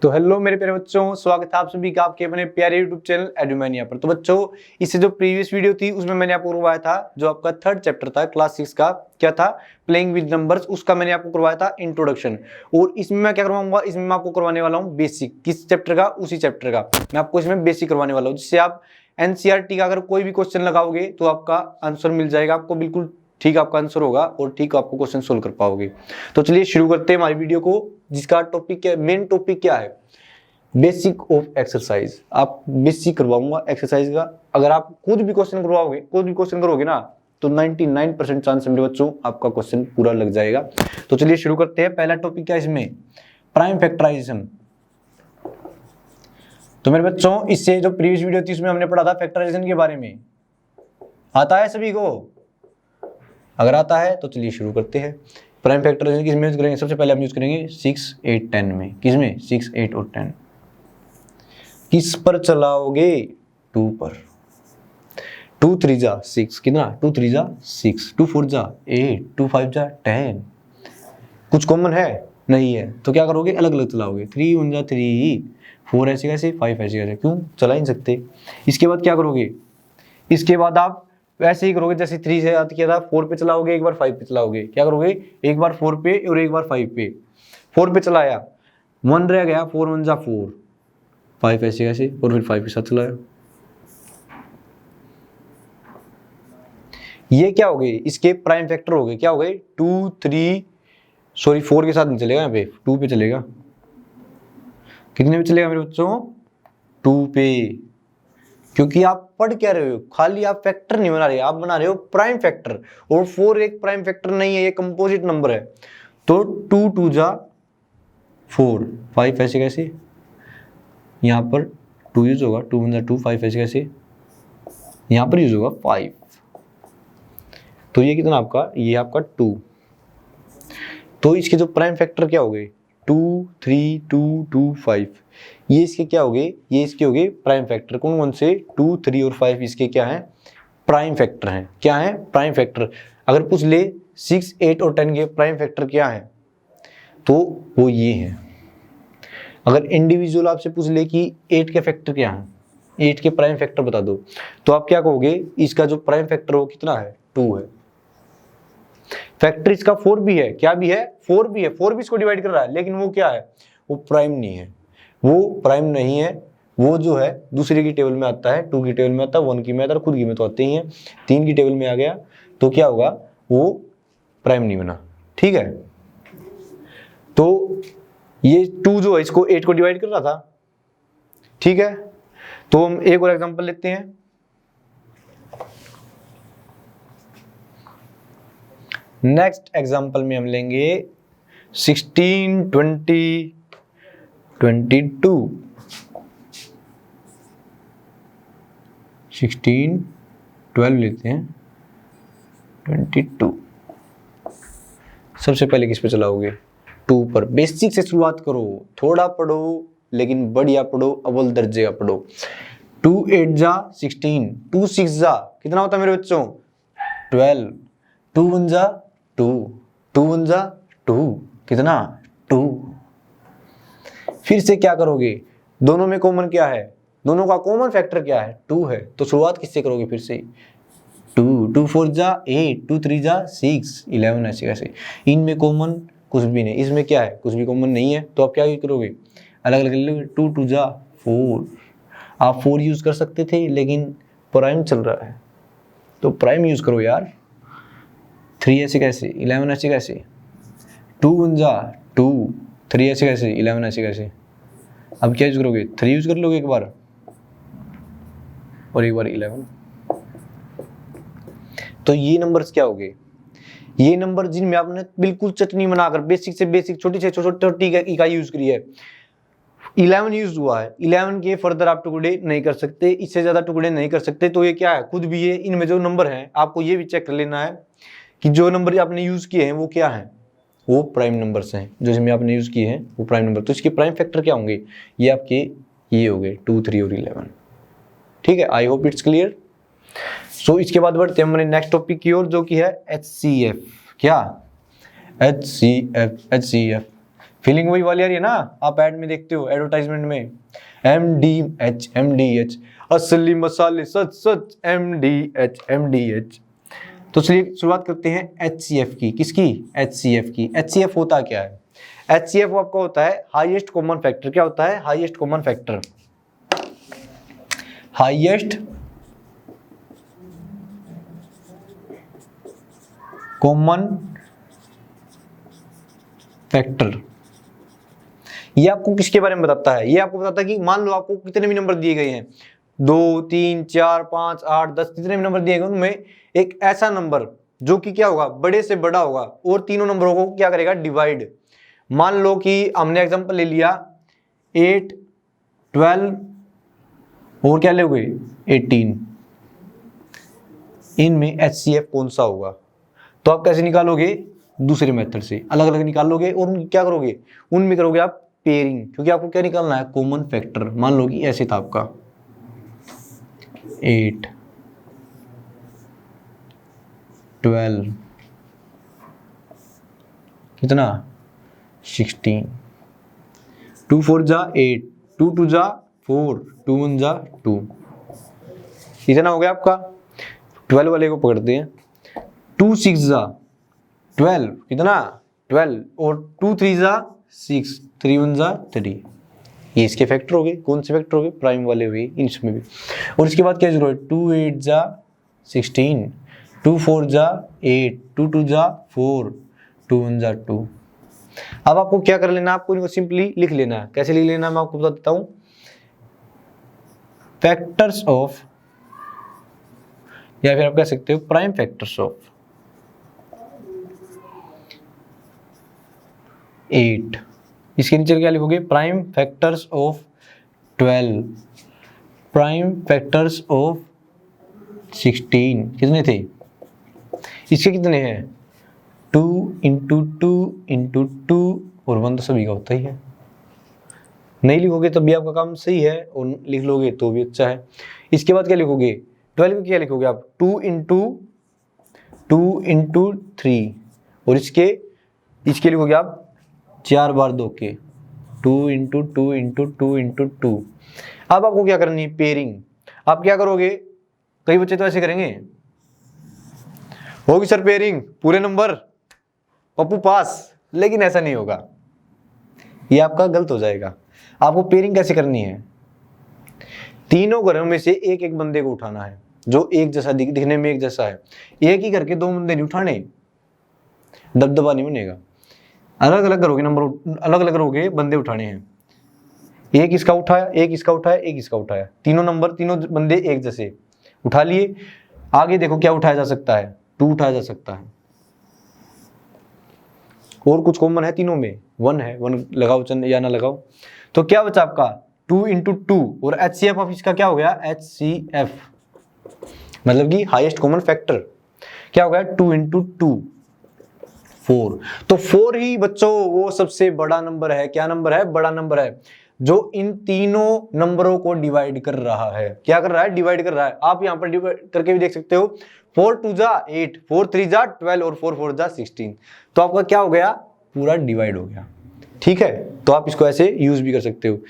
तो हेलो मेरे प्यारे बच्चों, स्वागत है आप सभी का आपके अपने प्यारे यूट्यूब चैनल एडुमैनिया पर। तो बच्चों, इससे जो प्रीवियस वीडियो थी उसमें मैंने आपको करवाया था जो आपका थर्ड चैप्टर था क्लास 6 का, क्या था, प्लेइंग विद नंबर्स, उसका मैंने आपको करवाया था इंट्रोडक्शन। और इसमें मैं क्या करवाऊंगा, इसमें मैं आपको करवाने वाला हूँ बेसिक। किस चैप्टर का? उसी चैप्टर का मैं आपको इसमें बेसिक करवाने वाला हूँ, जिससे आप एनसीईआरटी का अगर कोई भी क्वेश्चन लगाओगे तो आपका आंसर मिल जाएगा, आपको बिल्कुल ठीक आपका आंसर होगा और ठीक आपको क्वेश्चन सोल्व कर पाओगे। तो चलिए शुरू करते हैं हमारी वीडियो को, जिसका टॉपिक क्या, मेन टॉपिक क्या है, बेसिक ऑफ एक्सरसाइज। आप बेसिक करवाऊंगा एक्सरसाइज का। अगर आप खुद भी क्वेश्चन करवाओगे, खुद भी क्वेश्चन करोगे ना, तो 99% चांस है मेरे बच्चों आपका क्वेश्चन पूरा लग जाएगा। तो चलिए शुरू करते हैं। पहला टॉपिक क्या है इसमें, प्राइम फैक्टराइजेशन। तो मेरे बच्चों, इससे जो प्रीवियस वीडियो थी उसमें हमने पढ़ा था फैक्टराइजेशन के बारे में। आता है सभी को? अगर आता है तो चलिए शुरू करते हैं। प्राइम फैक्टराइजेशन किसमें यूज करेंगे? सबसे पहले हम यूज करेंगे 6, 8, 10 में। किसमें? 6, 8 और 10। किस पर चलाओगे? 2 पर। 2 3 जा 6, कितना? 2 3 जा 6, 2 4 जा 8, 2 5 जा 10। कुछ कॉमन है? नहीं है। तो क्या करोगे? अलग अलग चलाओगे। 3 1 जा 3, 4 ऐसे कैसे, 5 ऐसे कैसे, क्यों? चला ही नहीं सकते। इसके बाद क्या करोगे? इसके बाद आप वैसे ही करोगे जैसे 3 से याद किया था, 4 पे चलाओगे, एक बार 5 पे चलाओगे। क्या करोगे? एक बार 4 पे और एक बार 5 पे। 4 पे चलाया, 1 रह गया, 4 1 जा 4, 5 ऐसे कैसे, और फिर 5 के साथ चलाया। ये क्या हो गए? इसके प्राइम फैक्टर हो गए। क्या हो गए? 2 3, सॉरी 4 के साथ नहीं चलेगा, यहाँ पे 2 पे चलेगा। कितने पे चलेगा मेरे बच्चों? 2 पे। क्योंकि आप पढ़ क्या रहे हो, खाली आप फैक्टर नहीं बना रहे, आप बना रहे हो प्राइम फैक्टर। और 4 एक प्राइम फैक्टर नहीं है, ये कंपोजिट नंबर है। तो 2 2 जा 4, 5 ऐसे कैसे, यहाँ पर 2 यूज होगा, 2 1 जा 2, 5 ऐसे कैसे, यहाँ पर यूज होगा 5। तो ये कितना आपका? ये आपका 2। तो इसके जो प्राइम फैक्टर क्या हो गए? 2 3 2 2 5। ये इसके क्या हो गए? ये इसके हो गए प्राइम फैक्टर। कौन कौन से? 2 3 और 5 इसके क्या है? प्राइम फैक्टर हैं। क्या है? Prime factor. अगर पूछ ले 6 8 और 10 के प्राइम फैक्टर क्या है, तो वो ये है। अगर इंडिविजुअल आपसे पूछ ले कि 8 के फैक्टर क्या है, 8 के प्राइम फैक्टर बता दो, तो आप क्या कहोगे? इसका जो प्राइम फैक्टर वो कितना है? 2 है। फैक्टर इसका 4 भी है। क्या भी है? 4 भी है। 4 भी इसको डिवाइड कर रहा है, लेकिन वो क्या है? वो प्राइम नहीं है। वो प्राइम नहीं है। वो जो है दूसरे की टेबल में आता है, 2 की टेबल में आता है, 1 की में आता है, खुद की में तो आते ही है। 3 की टेबल में आ गया तो क्या होगा? वो प्राइम नहीं बना। ठीक है। तो ये 2 जो है इसको 8 को डिवाइड कर रहा था। ठीक है। तो हम एक और एग्जांपल लेते हैं। नेक्स्ट एग्जांपल में हम लेंगे 16 20 22। 16 12 लेते हैं, 22। सबसे पहले किस पे चलाओगे? 2 पर। बेसिक से शुरुआत करो, थोड़ा पढ़ो लेकिन बढ़िया पढ़ो, अव्वल दर्जे का पढ़ो। 2 8 जा 16, 2 6 जा कितना होता है मेरे बच्चों? 12, 2 1 जा 2, 2 1 जा 2, कितना? 2। फिर से क्या करोगे? दोनों में कॉमन क्या है? दोनों का कॉमन फैक्टर क्या है? 2 है। तो शुरुआत किससे करोगे? फिर से 2 2 4 जा 8, 2 3 जा 6, 11 ऐसे कैसे। इनमें कॉमन कुछ भी नहीं, इसमें क्या है? कुछ भी कॉमन नहीं है। तो आप क्या करोगे? अलग अलग ले लोगे। 2 2 जा 4। आप 4 यूज कर सकते थे, लेकिन प्राइम चल रहा है तो प्राइम यूज करो यार। 3 ऐसे कैसे, 11 ऐसे कैसे, 2 1 जा 2, 3 ऐसे कैसे, 11 ऐसे कैसे। अब क्या यूज करोगे? 3 यूज कर लोगे एक बार और एक बार 11। तो ये नंबर्स क्या हो गए? ये नंबर जिनमें आपने बिल्कुल चटनी बनाकर बेसिक से बेसिक छोटी से छोटी इकाई यूज करी है। 11 यूज हुआ है, 11 के फर्दर आप टुकड़े नहीं कर सकते, इससे ज्यादा टुकड़े नहीं कर सकते। तो ये क्या है? खुद भी ये इनमें जो नंबर है आपको ये भी चेक कर लेना है कि जो नंबर आपने यूज किए हैं वो क्या है? वो प्राइम नंबर्स हैं। जो इसमें आपने यूज किए हैं वो प्राइम नंबर। तो इसके प्राइम फैक्टर क्या होंगे? ये आपके ये हो गए 2 3 और 11। ठीक है। I hope it's clear. So इसके बाद बढ़ते हैं हमारे नेक्स्ट टॉपिक की ओर, जो कि है HCF। क्या? HCF फीलिंग वही वाली आ रही है ना, आप ऐड में देखते हो, एडवर्टाइजमेंट में, MDH असली मसाले सच सच MDH। तो चलिए शुरुआत करते हैं HCF की। किसकी? HCF की। HCF होता क्या है? HCF आपका होता है हाईएस्ट कॉमन फैक्टर। क्या होता है? Highest common factor. Highest common factor. ये आपको किसके बारे में बताता है? ये आपको बताता है कि मान लो आपको कितने भी नंबर दिए गए हैं, 2, 3, 4, 5, 8, 10, जितने भी नंबर दिए गए उनमें एक ऐसा नंबर जो कि क्या होगा, बड़े से बड़ा होगा और तीनों नंबरों को क्या करेगा, डिवाइड। मान लो कि हमने एग्जांपल ले लिया 8, 12 और क्या लोगे 18, इनमें HCF कौन सा होगा? तो आप कैसे निकालोगे? दूसरे मेथड से अलग अलग निकालोगे और क्या करोगे, उनमें करोगे आप पेयरिंग, क्योंकि आपको क्या निकालना है, कॉमन फैक्टर। मान लो कि ऐसे था आपका 8, 12 कितना 16, 2 4 जा 8, 2 2 जा 4, 2 1 जा 2, इतना हो गया आपका। 12 वाले को पकड़ते हैं, 2 6 जा 12 कितना 12 और 2 3 जा 6, 3 1 जा 3, ये इसके फैक्टर हो गए। कौन से फैक्टर हो गए? प्राइम वाले हो गए इसमें भी। और इसके बाद क्या जरूरत है, 2 8 जा 16, 2 4 जा 8, 2 2 जा 4, 2 1 जा 2। अब आपको क्या कर लेना, आपको इनको सिंपली लिख लेना है। कैसे लिख लेना मैं आपको बता देता हूं, फैक्टर्स ऑफ, या फिर आप कह सकते हो प्राइम फैक्टर्स ऑफ 8। इसके नीचे क्या लिखोगे, prime factors of 12, prime factors of 16। कितने थे इसके? कितने हैं? 2 × 2 × 2 और 1 तो सभी का होता ही है। नहीं लिखोगे तब भी आपका काम सही है और लिख लोगे तो भी अच्छा है। इसके बाद क्या लिखोगे, 12 को क्या लिखोगे आप, 2 × 3 और इसके लिखोगे आप 4 बार 2 के, 2 × 2 × 2 × 2। अब आपको क्या करनी है, पेयरिंग। आप क्या करोगे, कई बच्चे तो ऐसे करेंगे, होगी सर पेयरिंग पूरे नंबर पप्पू पास, लेकिन ऐसा नहीं होगा, ये आपका गलत हो जाएगा। आपको पेयरिंग कैसे करनी है, तीनों घरों में से एक एक बंदे को उठाना है जो एक जैसा दिखने में एक जैसा है। एक ही करके 2 बंदे नहीं उठाने, दबदबा नहीं बनेगा। अलग अलग करोगे नंबर, अलग अलग करोगे बंदे उठाने हैं। एक इसका उठाया, एक इसका उठाया, एक इसका उठाया, तीनों नंबर तीनों बंदे एक जैसे उठा लिए। आगे देखो क्या उठाया जा सकता है, 2 उठाया जा सकता है। और कुछ कॉमन है तीनों में, 1 है, 1 लगाओ या ना लगाओ। तो क्या बचा आपका 2 × 2 और HCF ऑफ इसका क्या हो गया, HCF मतलब कि हाईएस्ट कॉमन फैक्टर क्या हो गया, 2 × 2 4। तो 4 ही बच्चों वो सबसे बड़ा नंबर है। क्या नंबर है, बड़ा नंबर है, जो इन तीनों नंबरों को डिवाइड कर रहा है। क्या कर रहा है, डिवाइड कर रहा है। आप यहां पर डिवाइड करके भी देख सकते हो, 4 2 जा 8, 4 3 जा 12 और 4 4 जा 16। तो आपका क्या हो गया, पूरा डिवाइड हो गया। ठीक है, तो आप इसको ऐसे यूज भी कर सकते हो।